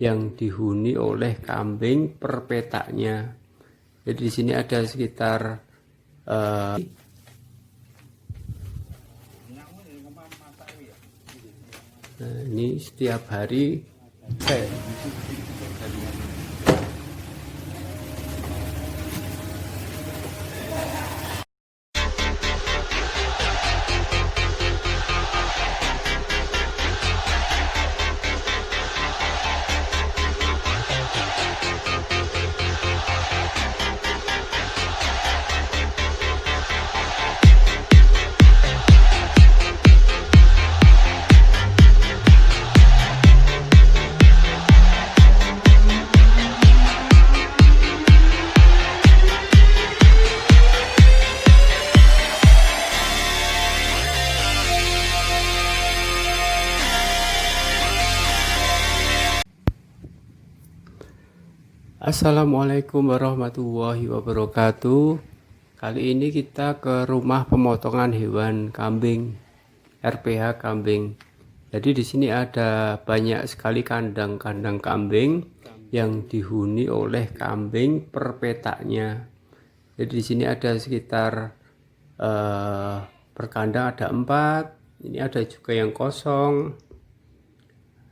yang dihuni oleh kambing per petaknya. Jadi di sini ada sekitar nah, ini setiap hari Assalamualaikum warahmatullahi wabarakatuh. Kali ini kita ke rumah pemotongan hewan kambing, RPH kambing. Jadi di sini ada banyak sekali kandang-kandang kambing yang dihuni oleh kambing per petaknya. Jadi di sini ada sekitar per kandang ada 4. Ini ada juga yang kosong,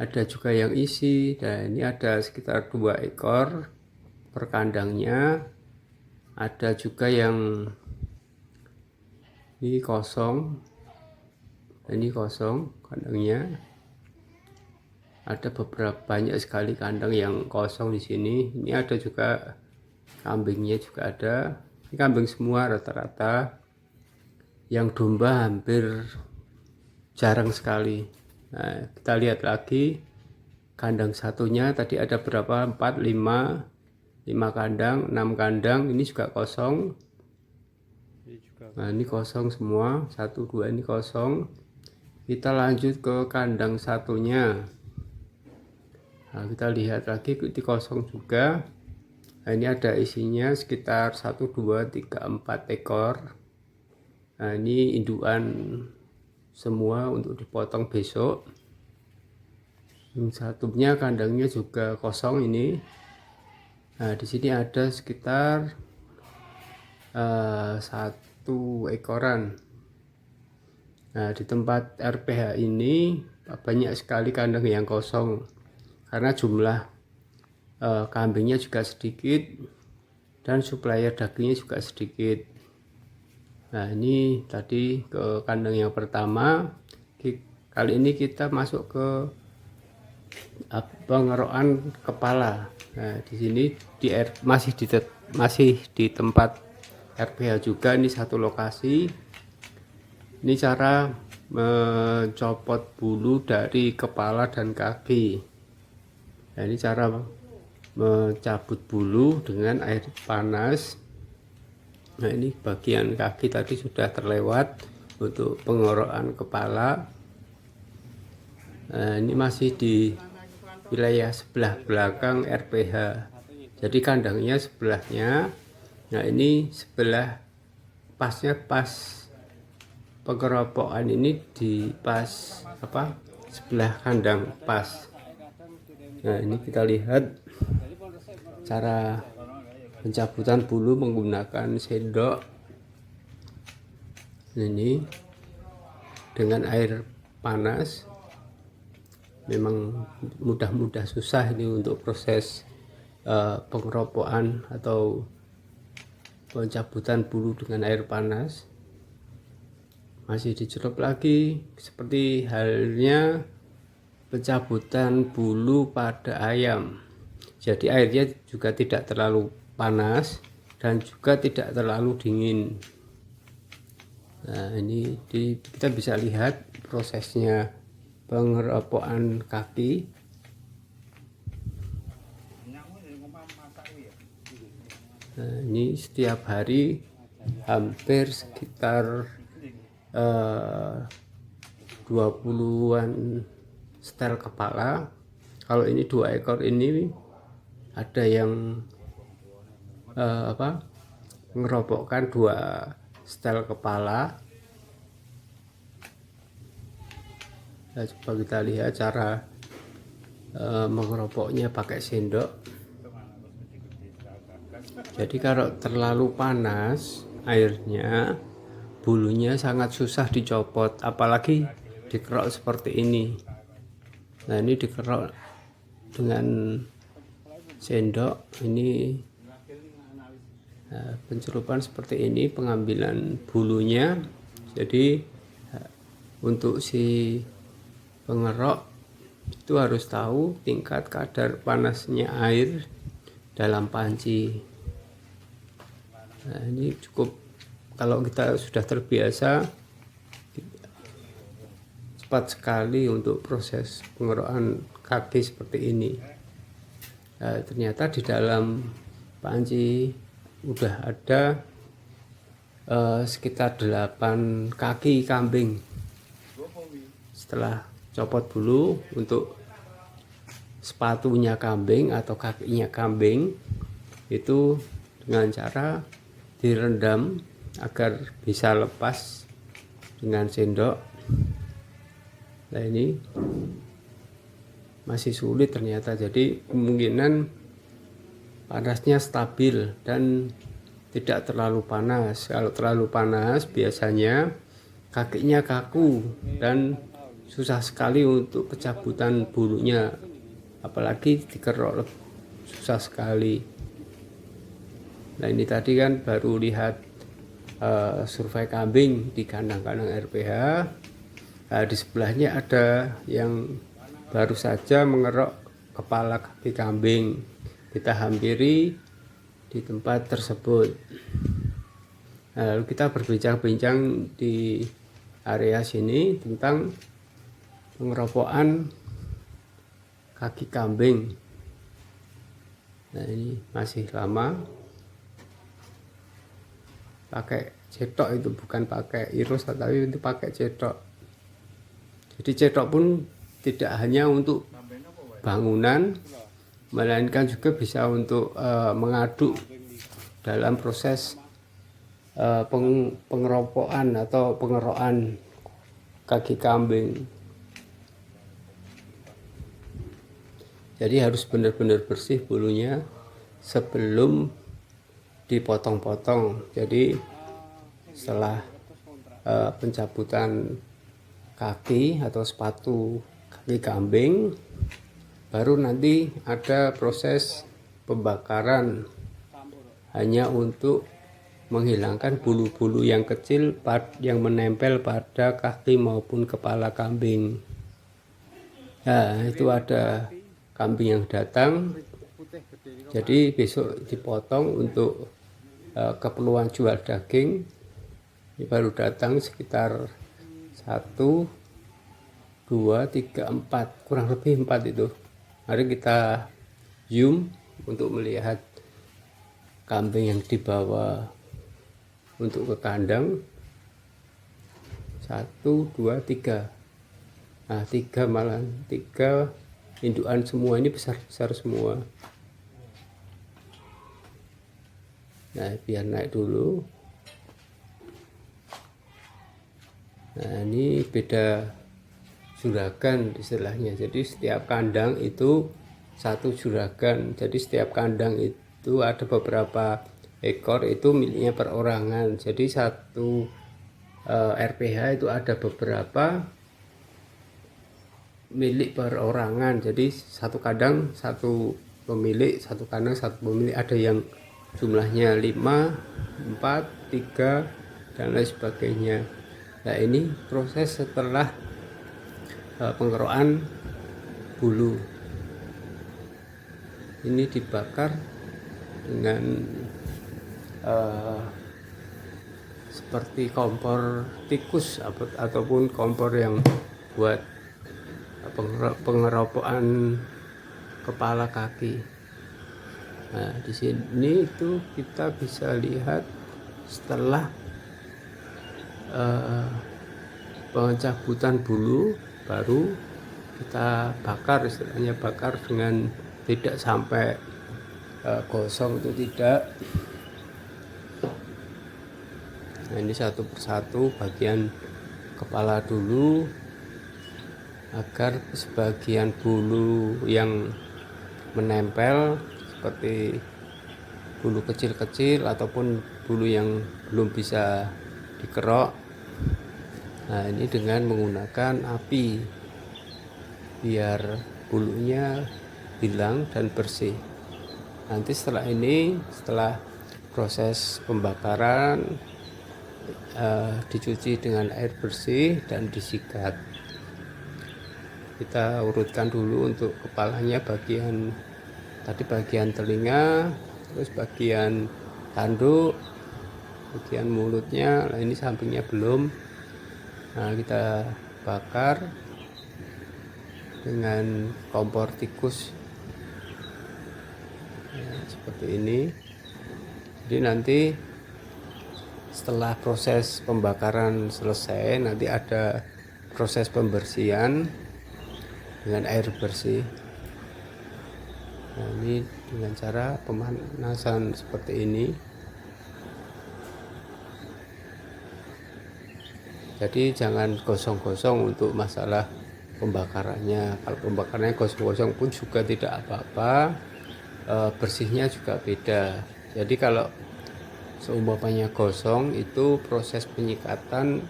ada juga yang isi, dan ini ada sekitar 2 ekor per kandangnya. Ada juga yang ini kosong, ini kosong kandangnya. Ada beberapa banyak sekali kandang yang kosong di sini. Ini ada juga kambingnya juga ada. Ini kambing semua rata-rata. Yang domba hampir jarang sekali. Nah, kita lihat lagi kandang satunya tadi ada berapa? 4, 5 kandang, 6 kandang. Ini juga kosong. Nah, ini kosong semua. 1, 2 ini kosong. Kita lanjut ke kandang satunya. Nah, kita lihat lagi ini kosong juga. Nah, ini ada isinya sekitar 1, 2, 3, 4 ekor. Nah, ini indukan semua untuk dipotong besok. Yang satunya kandangnya juga kosong ini. Nah, di sini ada sekitar 1 ekoran. Nah, di tempat RPH ini banyak sekali kandang yang kosong karena jumlah kambingnya juga sedikit dan supplier dagingnya juga sedikit. Nah, ini tadi ke kandang yang pertama. Kali ini kita masuk ke pengerokan kepala. Nah, di sini masih di tempat RPH juga. Ini satu lokasi. Ini cara mencopot bulu dari kepala dan kaki. Nah, ini cara mencabut bulu dengan air panas. Nah, ini bagian kaki tadi sudah terlewat untuk pengorokan kepala. Nah, ini masih di wilayah sebelah belakang RPH. Jadi kandangnya sebelahnya. Nah, ini sebelah pasnya pas pengeropokan ini di pas sebelah kandang pas. Nah, ini kita lihat cara pencabutan bulu menggunakan sendok. Ini dengan air panas. Memang mudah susah ini untuk proses pengeropokan atau pencabutan bulu dengan air panas. Masih dicelup lagi seperti halnya pencabutan bulu pada ayam. Jadi airnya juga tidak terlalu panas dan juga tidak terlalu dingin. Nah, ini kita bisa lihat prosesnya pengeropokan kaki. Nah, ini setiap hari hampir sekitar 20-an setel kepala. Kalau ini 2 ekor ini ada yang mengeropokkan 2 setel kepala. Nah, coba kita lihat cara mengeropoknya pakai sendok. Jadi kalau terlalu panas airnya, bulunya sangat susah dicopot, apalagi dikerok seperti ini. Nah, ini dikerok dengan sendok ini. Nah, pencelupan seperti ini, pengambilan bulunya. Jadi untuk si pengerok itu harus tahu tingkat kadar panasnya air dalam panci. Nah, ini cukup, kalau kita sudah terbiasa, cepat sekali untuk proses pengerokan kaki seperti ini. Nah, ternyata di dalam panci udah ada sekitar 8 kaki kambing. Setelah copot bulu, untuk sepatunya kambing atau kakinya kambing itu dengan cara direndam agar bisa lepas dengan sendok. Nah, ini masih sulit ternyata, jadi kemungkinan panasnya stabil dan tidak terlalu panas. Kalau terlalu panas biasanya kakinya kaku dan susah sekali untuk pencabutan bulunya, apalagi dikerok susah sekali. Nah, ini tadi kan baru lihat survei kambing di kandang-kandang RPH. Nah, di sebelahnya ada yang baru saja mengerok kepala kaki kambing. Kita hampiri di tempat tersebut. Nah, lalu kita berbincang-bincang di area sini tentang pengeropokan kaki kambing. Nah, ini masih lama. Pakai cetok, itu bukan pakai irus, tapi itu pakai cetok. Jadi cetok pun tidak hanya untuk bangunan, melainkan juga bisa untuk mengaduk dalam proses pengeropokan atau pengerokan kaki kambing. Jadi harus benar-benar bersih bulunya sebelum dipotong-potong. Jadi setelah pencabutan kaki atau sepatu kaki kambing, baru nanti ada proses pembakaran hanya untuk menghilangkan bulu-bulu yang kecil yang menempel pada kaki maupun kepala kambing. Nah, itu ada kambing yang datang, jadi besok dipotong untuk keperluan jual daging. Ini baru datang sekitar 1, 2, 3, 4, kurang lebih 4 itu. Mari kita zoom untuk melihat kambing yang dibawa untuk ke kandang. 1, 2, 3. Nah, 3 malah 3 indukan semua, ini besar-besar semua. Nah, biar naik dulu. Nah, ini beda juragan istilahnya. Jadi setiap kandang itu satu juragan. Jadi setiap kandang itu ada beberapa ekor, itu miliknya perorangan. Jadi satu RPH itu ada beberapa milik perorangan. Jadi satu kandang satu pemilik, satu kandang satu pemilik. Ada yang jumlahnya 5, 4, 3 dan lain sebagainya. Nah, ini proses setelah pengerokan bulu. Ini dibakar dengan seperti kompor tikus ataupun kompor yang buat pengeropokan kepala kaki. Nah, di sini itu kita bisa lihat setelah pencabutan bulu, baru kita bakar, istilahnya bakar dengan tidak sampai gosong, itu tidak. Nah, ini satu persatu bagian kepala dulu. agar sebagian bulu yang menempel seperti bulu kecil-kecil ataupun bulu yang belum bisa dikerok. Nah, ini dengan menggunakan api biar bulunya hilang dan bersih. Nanti setelah ini, setelah proses pembakaran, dicuci dengan air bersih dan disikat. Kita urutkan dulu untuk kepalanya, bagian telinga, terus bagian tanduk, bagian mulutnya. Nah, ini sampingnya belum. Nah, kita bakar dengan kompor tikus ya, seperti ini. Jadi nanti setelah proses pembakaran selesai, nanti ada proses pembersihan dengan air bersih. Nah, ini dengan cara pemanasan seperti ini. Jadi jangan gosong-gosong untuk masalah pembakarannya. Kalau pembakarannya gosong-gosong pun juga tidak apa-apa, bersihnya juga beda. Jadi kalau seumpamanya gosong, itu proses penyikatan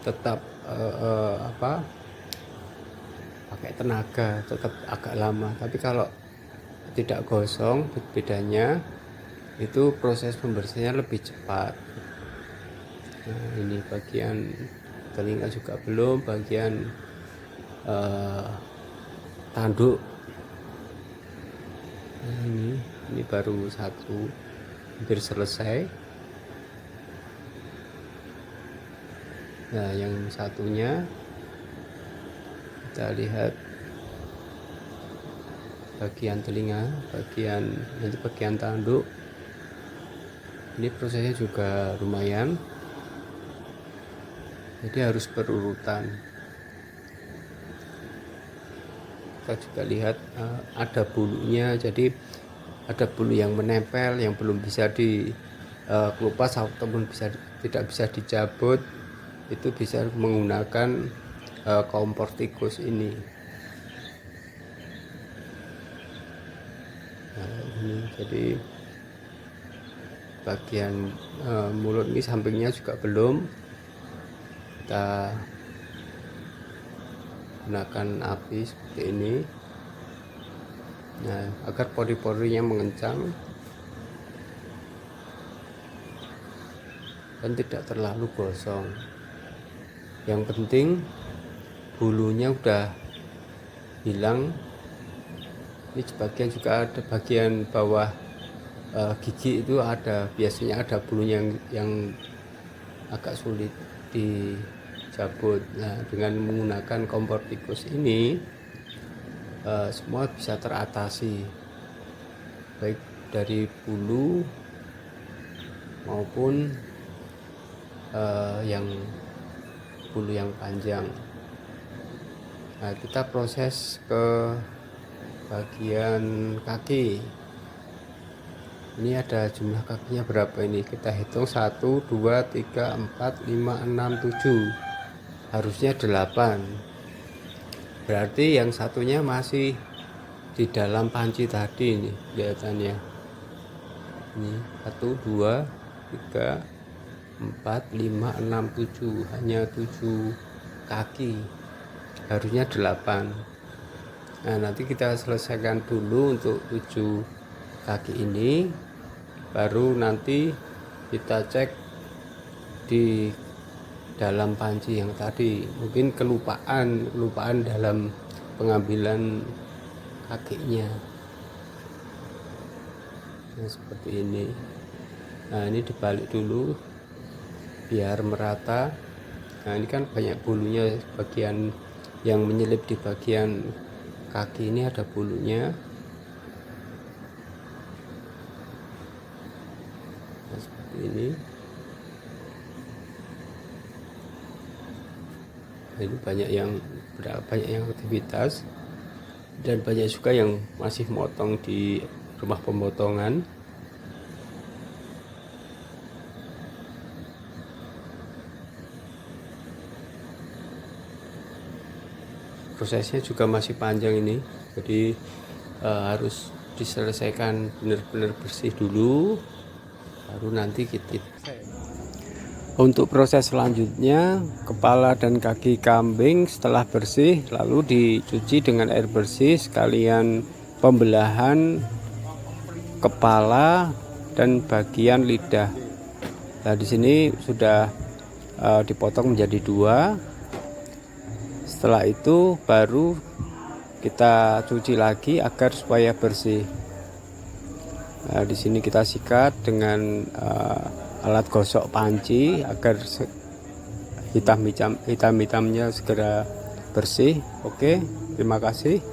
tetap pakai tenaga, tetap agak lama. Tapi kalau tidak gosong, bedanya itu proses pembersihannya lebih cepat. Nah, ini bagian telinga juga belum, bagian tanduk. Nah, ini baru satu, hampir selesai. Nah, yang satunya kita lihat bagian telinga, bagian tanduk. Ini prosesnya juga lumayan, jadi harus berurutan. Kita juga lihat ada bulunya, jadi ada bulu yang menempel yang belum bisa dikelupas ataupun tidak bisa dicabut. Itu bisa menggunakan kompor tikus ini. Nah, ini jadi bagian mulut ini sampingnya juga belum. Kita gunakan api seperti ini, nah, agar pori-porinya mengencang dan tidak terlalu gosong. Yang penting bulunya udah hilang. Ini sebagian juga ada bagian bawah gigi itu biasanya ada bulunya yang agak sulit dicabut. Nah, dengan menggunakan kompor tikus ini semua bisa teratasi, baik dari bulu maupun yang bulu yang panjang. Nah, kita proses ke bagian kaki. Ini ada jumlah kakinya berapa ini? Kita hitung 1, 2, 3, 4, 5, 6, 7. Harusnya 8. Berarti yang satunya masih di dalam panci tadi ini kelihatannya. Ini 1, 2, 3, 4, 5, 6, 7. Hanya 7 kaki. Harusnya 8. Nah, nanti kita selesaikan dulu untuk 7 kaki ini, baru nanti kita cek di dalam panci yang tadi. Mungkin kelupaan dalam pengambilan kakinya. Nah, seperti ini. Nah, ini dibalik dulu biar merata. Nah, ini kan banyak bulunya, bagian yang menyelip di bagian kaki ini ada bulunya. Nah, seperti ini. Nah, ini banyak yang aktivitas dan banyak juga yang masih motong di rumah pemotongan. prosesnya juga masih panjang ini, jadi harus diselesaikan benar-benar bersih dulu, baru nanti kita. Untuk proses selanjutnya, kepala dan kaki kambing setelah bersih lalu dicuci dengan air bersih sekalian pembelahan kepala dan bagian lidah. Nah, di sini sudah dipotong menjadi 2. Setelah itu baru kita cuci lagi agar supaya bersih. Nah, di sini kita sikat dengan alat gosok panci agar hitam-hitamnya segera bersih. Oke, terima kasih.